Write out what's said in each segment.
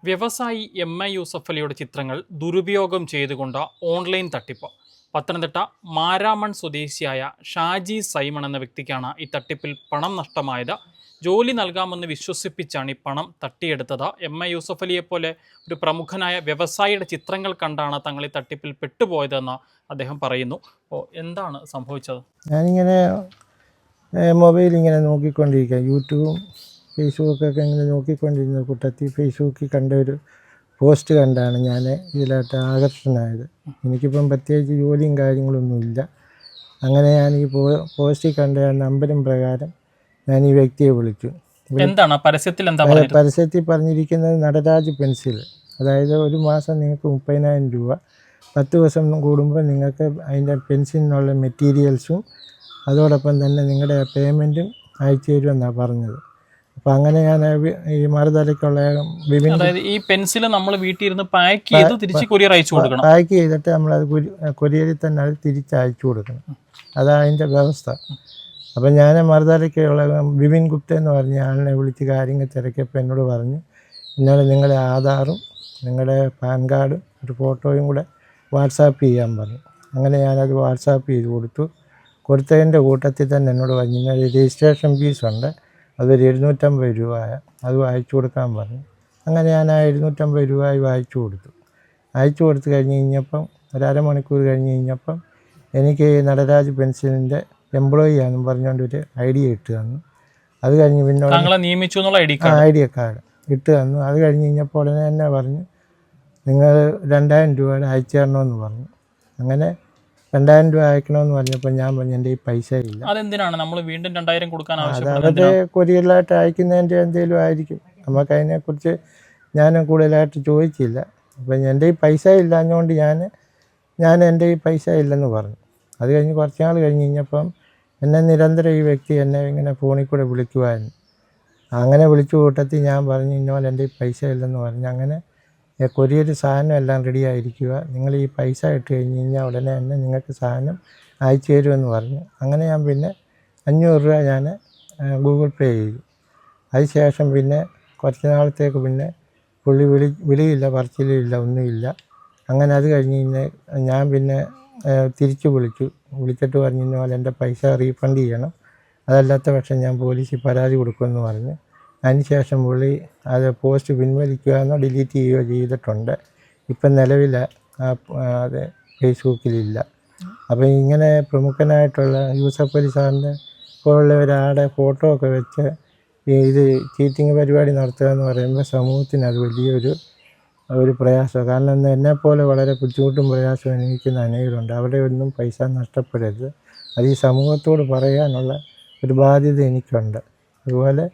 വ്യവസായി എം.എ. യൂസഫ് അലിയുടെ ചിത്രങ്ങൾ ദുരുപയോഗം ചെയ്തുകൊണ്ട് ഓൺലൈൻ തട്ടിപ്പ്. പത്തനംതിട്ട മാരാമൺ സ്വദേശിയായ ഷാജി സൈമൺ എന്ന വ്യക്തിക്കാണ് ഈ തട്ടിപ്പിൽ പണം നഷ്ടമായത്. ജോലി നൽകാമെന്ന് വിശ്വസിപ്പിച്ചാണ് ഈ പണം തട്ടിയെടുത്തത്. എം.എ. യൂസഫ് അലിയെപ്പോലെ ഒരു പ്രമുഖനായ വ്യവസായിയുടെ ചിത്രങ്ങൾ കണ്ടാണ് തങ്ങൾ ഈ തട്ടിപ്പിൽ പെട്ടുപോയതെന്ന് അദ്ദേഹം പറയുന്നു. എന്താണ് സംഭവിച്ചത്? ഞാനിങ്ങനെ മൊബൈൽ ഇങ്ങനെ നോക്കിക്കൊണ്ടിരിക്കുക, യൂട്യൂബും ഫേസ്ബുക്കൊക്കെ ഇങ്ങനെ നോക്കിക്കൊണ്ടിരുന്ന കൂട്ടത്തിൽ ഫേസ്ബുക്കിൽ കണ്ട ഒരു പോസ്റ്റ് കണ്ടാണ് ഞാൻ ഇതിലായിട്ട് ആകർഷണമായത്. എനിക്കിപ്പം പ്രത്യേകിച്ച് ജോലിയും കാര്യങ്ങളൊന്നുമില്ല. അങ്ങനെ ഞാൻ ഈ പോസ്റ്റിൽ കണ്ട നമ്പരും പ്രകാരം ഞാൻ ഈ വ്യക്തിയെ വിളിച്ചു. എന്താണ് പരസ്യത്തിൽ പറഞ്ഞിരിക്കുന്നത്? നടരാജ് പെൻസിൽ, അതായത് ഒരു മാസം നിങ്ങൾക്ക് 30,000 രൂപ, 10 ദിവസം കൂടുമ്പോൾ നിങ്ങൾക്ക് അതിൻ്റെ പെൻസിലിനുള്ള മെറ്റീരിയൽസും അതോടൊപ്പം തന്നെ നിങ്ങളുടെ പേയ്മെൻറ്റും അയച്ചു തരുമെന്നാണ് പറഞ്ഞത്. അപ്പം അങ്ങനെ ഞാൻ ഈ മറുതലയ്ക്കുള്ള ഈ പെൻസിൽ നമ്മൾ വീട്ടിൽ ഇരുന്ന് പാക്ക് ചെയ്ത് തിരിച്ച് കൊറിയർ അയച്ചു കൊടുക്കണം. പാക്ക് ചെയ്തിട്ട് നമ്മളത് കൊറിയറിൽ തന്നെ അത് തിരിച്ച് അയച്ചു കൊടുക്കണം. അതാണ് അതിൻ്റെ വ്യവസ്ഥ. അപ്പം ഞാൻ മറുതലയ്ക്കുള്ള വിപിൻ ഗുപ്ത എന്ന് പറഞ്ഞ ആളിനെ വിളിച്ച് കാര്യങ്ങൾ തിരക്കിയപ്പോൾ എന്നോട് പറഞ്ഞു, ഇന്നലെ നിങ്ങളുടെ ആധാറും നിങ്ങളുടെ പാൻ കാർഡും ഒരു ഫോട്ടോയും കൂടെ വാട്സാപ്പ് ചെയ്യാൻ പറഞ്ഞു. അങ്ങനെ ഞാനത് വാട്സാപ്പ് ചെയ്ത് കൊടുത്തതിൻ്റെ കൂട്ടത്തിൽ തന്നെ എന്നോട് പറഞ്ഞു, ഇന്നലെ രജിസ്ട്രേഷൻ ഫീസുണ്ട്, അതൊരു 750 രൂപ, അത് അയച്ചു കൊടുക്കാൻ പറഞ്ഞു. അങ്ങനെ ഞാൻ ആ 750 രൂപ അയച്ചു കൊടുത്തു കഴിഞ്ഞപ്പം ഒരു അരമണിക്കൂർ കഴിഞ്ഞപ്പം എനിക്ക് നടരാജ് പെൻസിലിൻ്റെ എംപ്ലോയി ആണെന്ന് പറഞ്ഞുകൊണ്ട് ഒരു ഐഡിയ ഇട്ട് തന്നു. അത് കഴിഞ്ഞ് പിന്നെ നിയമിച്ചു എന്നുള്ള ഐഡിയ കാർഡ് ഇട്ട് തന്നു. അത് കഴിഞ്ഞ് കഴിഞ്ഞപ്പോൾ ഉടനെ തന്നെ പറഞ്ഞു, നിങ്ങൾ 2,000 രൂപ അയച്ചു തരണമെന്ന് പറഞ്ഞു. അങ്ങനെ 2,000 രൂപ അയക്കണമെന്ന് പറഞ്ഞപ്പോൾ ഞാൻ പറഞ്ഞു, എൻ്റെ ഈ പൈസ ഇല്ല. അതെന്തിനാണ് നമ്മൾ വീണ്ടും 2,000 കൊടുക്കാൻ? അത് അവരുടെ കൊറിയറിലായിട്ട് അയക്കുന്നതിൻ്റെ എന്തെങ്കിലും ആയിരിക്കും. നമുക്ക് അതിനെക്കുറിച്ച് ഞാൻ കൂടുതലായിട്ട് ചോദിച്ചില്ല. അപ്പം എൻ്റെ ഈ പൈസ ഇല്ലാഞ്ഞുകൊണ്ട് ഞാൻ എൻ്റെ ഈ പൈസ ഇല്ലെന്ന് പറഞ്ഞു. അത് കഴിഞ്ഞ് കുറച്ച് നാൾ കഴിഞ്ഞപ്പം എന്നെ നിരന്തരം ഈ വ്യക്തി എന്നെ ഇങ്ങനെ ഫോണിൽ കൂടെ വിളിക്കുമായിരുന്നു. അങ്ങനെ വിളിച്ചു കൂട്ടത്തിൽ ഞാൻ പറഞ്ഞു, ഇന്നോലെ എൻ്റെ ഈ പൈസ ഇല്ലെന്ന് പറഞ്ഞു. അങ്ങനെ കൊറിയർ സാധനം എല്ലാം റെഡി ആയിരിക്കുക, നിങ്ങൾ ഈ പൈസ ഇട്ട് കഴിഞ്ഞ് കഴിഞ്ഞാൽ ഉടനെ തന്നെ നിങ്ങൾക്ക് സാധനം അയച്ചു തരുമെന്ന് പറഞ്ഞു. അങ്ങനെ ഞാൻ പിന്നെ 500 രൂപ ഞാൻ ഗൂഗിൾ പേ ചെയ്തു. അതിനുശേഷം പിന്നെ കുറച്ച് നാളത്തേക്ക് പിന്നെ പുള്ളി വിളിയില്ല, പറച്ചിലില്ല, ഒന്നുമില്ല. അങ്ങനെ അത് കഴിഞ്ഞ് ഞാൻ പിന്നെ തിരിച്ച് വിളിച്ചിട്ട് പറഞ്ഞു, ഇന്നപോലെ എൻ്റെ പൈസ റീഫണ്ട് ചെയ്യണം, അതല്ലാത്ത പക്ഷം ഞാൻ പോലീസിൽ പരാതി കൊടുക്കുമെന്ന് പറഞ്ഞു. അതിനുശേഷം പുള്ളി അത് പോസ്റ്റ് പിൻവലിക്കുകയെന്നോ ഡിലീറ്റ് ചെയ്യുകയോ ചെയ്തിട്ടുണ്ട്. ഇപ്പം നിലവിൽ അത് ഫേസ്ബുക്കിലില്ല. അപ്പോൾ ഇങ്ങനെ പ്രമുഖനായിട്ടുള്ള യൂസഫ് അലി സാറിൻ്റെ പോലുള്ള ഒരാളുടെ ഫോട്ടോ ഒക്കെ വെച്ച് ഇത് ചീറ്റിങ് പരിപാടി നടത്തുക എന്ന് പറയുമ്പോൾ സമൂഹത്തിന് അത് വലിയൊരു പ്രയാസമാണ്. കാരണം എന്നെപ്പോലെ വളരെ ബുദ്ധിമുട്ടും പ്രയാസവും അനുഭവിക്കുന്ന അനേകരുണ്ട്. അവിടെ ഒന്നും പൈസ നഷ്ടപ്പെടരുത്, അത് ഈ സമൂഹത്തോട് പറയാനുള്ള ഒരു ബാധ്യത എനിക്കുണ്ട്. അതുപോലെ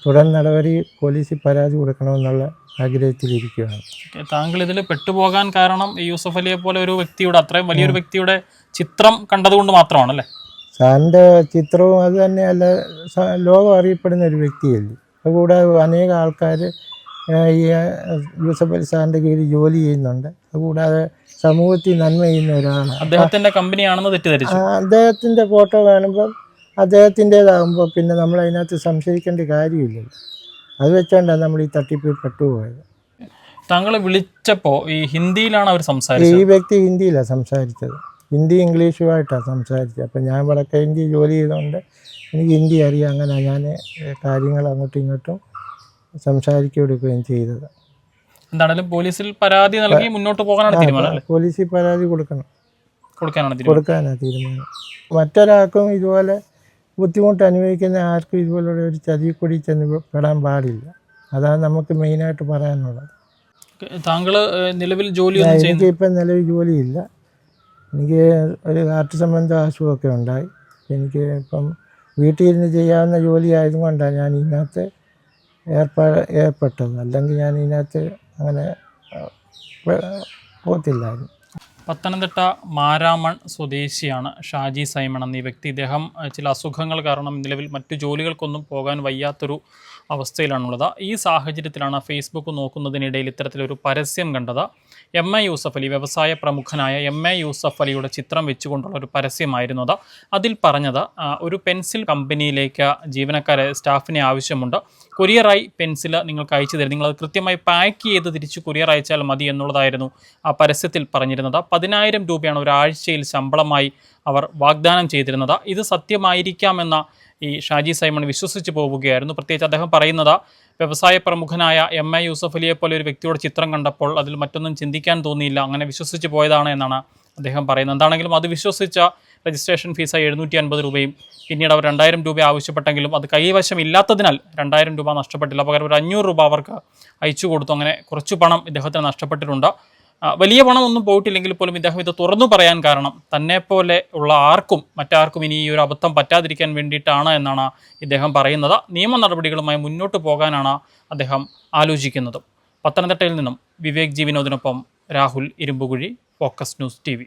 തുടർ നടപടി പോലീസിൽ പരാതി കൊടുക്കണമെന്നുള്ള ആഗ്രഹത്തിലിരിക്കുകയാണ്. താങ്കൾ ഇതിൽ പെട്ടുപോകാൻ കാരണം ഈ യൂസഫ് അലിയെ പോലെ ഒരു വ്യക്തിയുടെ, അത്രയും വലിയൊരു വ്യക്തിയുടെ ചിത്രം കണ്ടതുകൊണ്ട് മാത്രമാണല്ലേ? സാറിൻ്റെ ചിത്രവും അത് തന്നെയല്ല, ലോകം അറിയപ്പെടുന്ന ഒരു വ്യക്തിയല്ലേ. അതുകൂടാതെ അനേക ആൾക്കാർ ഈ യൂസഫ് അലി സാറിൻ്റെ കീഴിൽ ജോലി ചെയ്യുന്നുണ്ട്. അതുകൂടാതെ സമൂഹത്തിൽ നന്മ ചെയ്യുന്ന ഒരാളാണ്. അദ്ദേഹത്തിൻ്റെ കമ്പനിയാണെന്ന് തെറ്റിദ്ധരിച്ചു. അദ്ദേഹത്തിൻ്റെ ഫോട്ടോ കാണുമ്പം അദ്ദേഹത്തിൻ്റേതാകുമ്പോൾ പിന്നെ നമ്മൾ അതിനകത്ത് സംശയിക്കേണ്ട കാര്യമില്ലല്ലോ. അത് വെച്ചാണ്ടാണ് നമ്മൾ ഈ തട്ടിപ്പിൽ പെട്ടുപോയത്. താങ്കളെ വിളിച്ചപ്പോൾ ഈ ഹിന്ദിയിലാണ് അവർ സംസാരിച്ചത്? ഈ വ്യക്തി ഹിന്ദിയിലാണ് സംസാരിച്ചത്, ഹിന്ദി ഇംഗ്ലീഷുമായിട്ടാണ് സംസാരിച്ചത്. അപ്പം ഞാൻ വടക്കേ ഇന്ത്യ ജോലി ചെയ്തുകൊണ്ട് എനിക്ക് ഹിന്ദി അറിയാം. അങ്ങനെ ഞാൻ കാര്യങ്ങൾ അങ്ങോട്ടും ഇങ്ങോട്ടും സംസാരിക്കുകയും ചെയ്തത്. എന്താണെങ്കിലും പോലീസിൽ പരാതി നൽകി മുന്നോട്ട് പോകാനാണ് തീരുമാനം. പോലീസിൽ പരാതി കൊടുക്കാനാണ് തീരുമാനം. മറ്റൊരാൾക്കും ഇതുപോലെ ബുദ്ധിമുട്ട് അനുഭവിക്കുന്ന ആർക്കും ഇതുപോലുള്ള ഒരു ചതിക്കുടി ചെന്ന് പെടാൻ പാടില്ല. അതാണ് നമുക്ക് മെയിനായിട്ട് പറയാനുള്ളത്. താങ്കൾ നിലവിൽ എനിക്കിപ്പം നിലവിൽ ജോലിയില്ല. എനിക്ക് ഒരു ഹാർട്ട് സംബന്ധ അസുഖമൊക്കെ ഉണ്ടായി. എനിക്ക് ഇപ്പം വീട്ടിൽ ഇരുന്ന് ചെയ്യാവുന്ന ജോലി ആയതുകൊണ്ടാണ് ഞാൻ ഇതിനകത്ത് ഏർപ്പെട്ടത്. അല്ലെങ്കിൽ ഞാൻ ഇതിനകത്ത് അങ്ങനെ പോകത്തില്ലായിരുന്നു. പത്തനംതിട്ട മാരാമൺ സ്വദേശിയാണ് ഷാജി സൈമൺ എന്ന ഈ വ്യക്തി. ഇദ്ദേഹം ചില അസുഖങ്ങൾ കാരണം നിലവിൽ മറ്റു ജോലികൾക്കൊന്നും പോകാൻ വയ്യാത്തൊരു അവസ്ഥയിലാണുള്ളത്. ഈ സാഹചര്യത്തിലാണ് ഫേസ്ബുക്ക് നോക്കുന്നതിനിടയിൽ ഇത്തരത്തിലൊരു പരസ്യം കണ്ടത്. MA യൂസഫ് അലി, വ്യവസായ പ്രമുഖനായ MA യൂസഫ് അലിയുടെ ചിത്രം വെച്ചുകൊണ്ടുള്ള ഒരു പരസ്യമായിരുന്നു അത്. അതിൽ പറഞ്ഞത് ഒരു പെൻസിൽ കമ്പനിയിലേക്ക് സ്റ്റാഫിനെ ആവശ്യമുണ്ട്. കൊറിയറായി പെൻസിൽ നിങ്ങൾക്ക് അയച്ചു തരും, നിങ്ങളത് കൃത്യമായി പാക്ക് ചെയ്ത് തിരിച്ച് കൊറിയർ അയച്ചാൽ മതി എന്നുള്ളതായിരുന്നു ആ പരസ്യത്തിൽ പറഞ്ഞിരുന്നത്. 10,000 രൂപയാണ് ഒരാഴ്ചയിൽ ശമ്പളമായി അവർ വാഗ്ദാനം ചെയ്തിരുന്നത്. ഇത് സത്യമായിരിക്കാമെന്ന ഈ ഷാജി സൈമൺ വിശ്വസിച്ച് പോവുകയായിരുന്നു. പ്രത്യേകിച്ച് അദ്ദേഹം പറയുന്നത്, വ്യവസായ പ്രമുഖനായ MA യൂസഫ് അലിയെ പോലെ ഒരു വ്യക്തിയുടെ ചിത്രം കണ്ടപ്പോൾ അതിൽ മറ്റൊന്നും ചിന്തിക്കാൻ തോന്നിയില്ല, അങ്ങനെ വിശ്വസിച്ച് പോയതാണ് എന്നാണ് അദ്ദേഹം പറയുന്നത്. എന്താണെങ്കിലും അത് വിശ്വസിച്ച രജിസ്ട്രേഷൻ ഫീസായി 750 രൂപയും പിന്നീട് അവർ 2,000 രൂപ ആവശ്യപ്പെട്ടെങ്കിലും അത് കൈവശം ഇല്ലാത്തതിനാൽ 2,000 രൂപ നഷ്ടപ്പെട്ടില്ല. പകരം ഒരു 500 രൂപ അവർക്ക് അയച്ചു കൊടുത്തു. അങ്ങനെ കുറച്ച് പണം ഇദ്ദേഹത്തിന് നഷ്ടപ്പെട്ടിട്ടുണ്ട്. വലിയ പണമൊന്നും പോയിട്ടില്ലെങ്കിൽ പോലും ഇദ്ദേഹം ഇത് തുറന്നു പറയാൻ കാരണം തന്നെപ്പോലെ ഉള്ള മറ്റാർക്കും ഇനി ഈ ഒരു അബദ്ധം പറ്റാതിരിക്കാൻ വേണ്ടിയിട്ടാണ് എന്നാണ് ഇദ്ദേഹം പറയുന്നത്. നിയമ നടപടികളുമായി മുന്നോട്ട് പോകാനാണ് അദ്ദേഹം ആലോചിക്കുന്നത്. പത്തനംതിട്ടയിൽ നിന്നും വിവേക് ജി വിനോദിനൊപ്പം Rahul Irumbukuzhi, focus news TV.